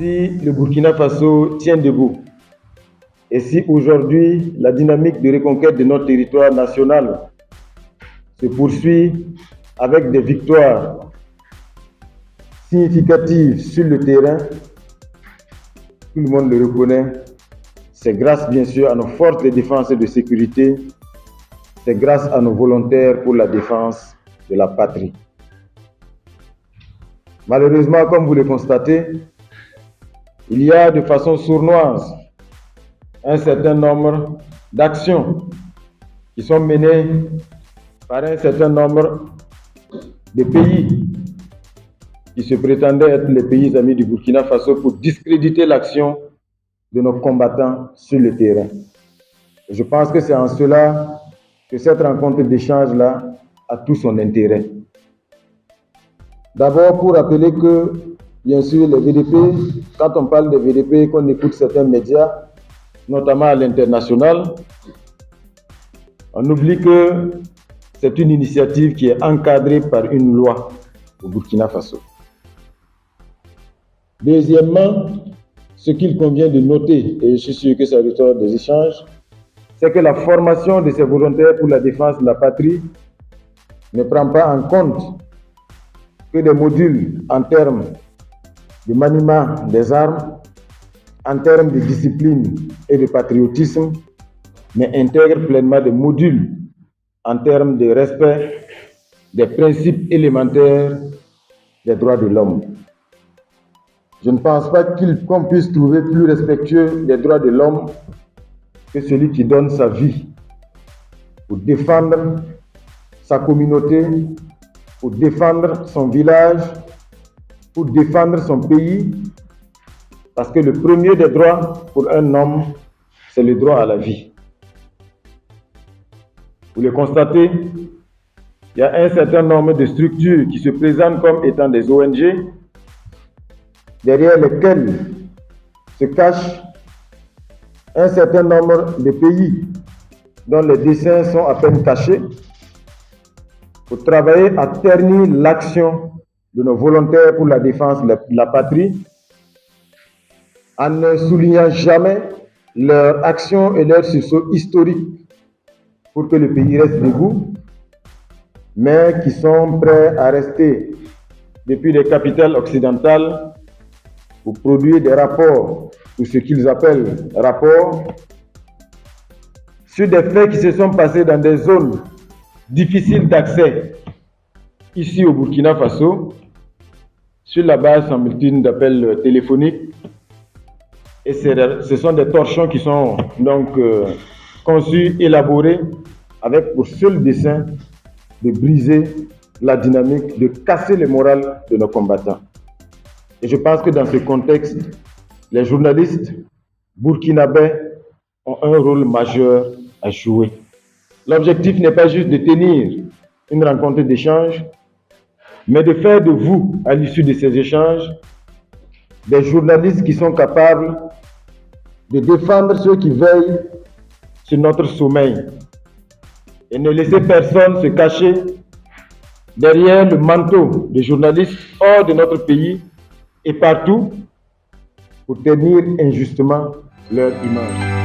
Si le Burkina Faso tient debout, et si aujourd'hui la dynamique de reconquête de notre territoire national se poursuit avec des victoires significatives sur le terrain, tout le monde le reconnaît, c'est grâce bien sûr à nos forces de défense et de sécurité, c'est grâce à nos volontaires pour la défense de la patrie. Malheureusement, comme vous le constatez, il y a de façon sournoise un certain nombre d'actions qui sont menées par un certain nombre de pays qui se prétendaient être les pays amis du Burkina Faso pour discréditer l'action de nos combattants sur le terrain. Et je pense que c'est en cela que cette rencontre d'échange-là a tout son intérêt. D'abord, pour rappeler que, bien sûr, les VDP, quand on parle des VDP, qu'on écoute certains médias, notamment à l'international, on oublie que c'est une initiative qui est encadrée par une loi au Burkina Faso. Deuxièmement, ce qu'il convient de noter, et je suis sûr que ça ressort des échanges, c'est que la formation de ces volontaires pour la défense de la patrie ne prend pas en compte que des modules en termes de maniement des armes, en termes de discipline et de patriotisme, mais intègre pleinement des modules en termes de respect des principes élémentaires des droits de l'homme. Je ne pense pas qu'on puisse trouver plus respectueux des droits de l'homme que celui qui donne sa vie pour défendre sa communauté, pour défendre son village, pour défendre son pays, parce que le premier des droits pour un homme, c'est le droit à la vie. Vous le constatez, il y a un certain nombre de structures qui se présentent comme étant des ONG, derrière lesquelles se cachent un certain nombre de pays dont les dessins sont à peine cachés, pour travailler à ternir l'action de nos volontaires pour la défense de la patrie, en ne soulignant jamais leur action et leur sursaut historique pour que le pays reste debout, mais qui sont prêts à rester depuis les capitales occidentales pour produire des rapports, ou ce qu'ils appellent rapports, sur des faits qui se sont passés dans des zones difficiles d'accès ici au Burkina Faso, sur la base, semble-t-il, d'appels téléphoniques. Et ce sont des torchons qui sont donc conçus, élaborés, avec pour seul dessein de briser la dynamique, de casser le moral de nos combattants. Et je pense que dans ce contexte, les journalistes burkinabés ont un rôle majeur à jouer. L'objectif n'est pas juste de tenir une rencontre d'échange, mais de faire de vous, à l'issue de ces échanges, des journalistes qui sont capables de défendre ceux qui veillent sur notre sommeil et ne laisser personne se cacher derrière le manteau des journalistes hors de notre pays et partout pour tenir injustement leur image.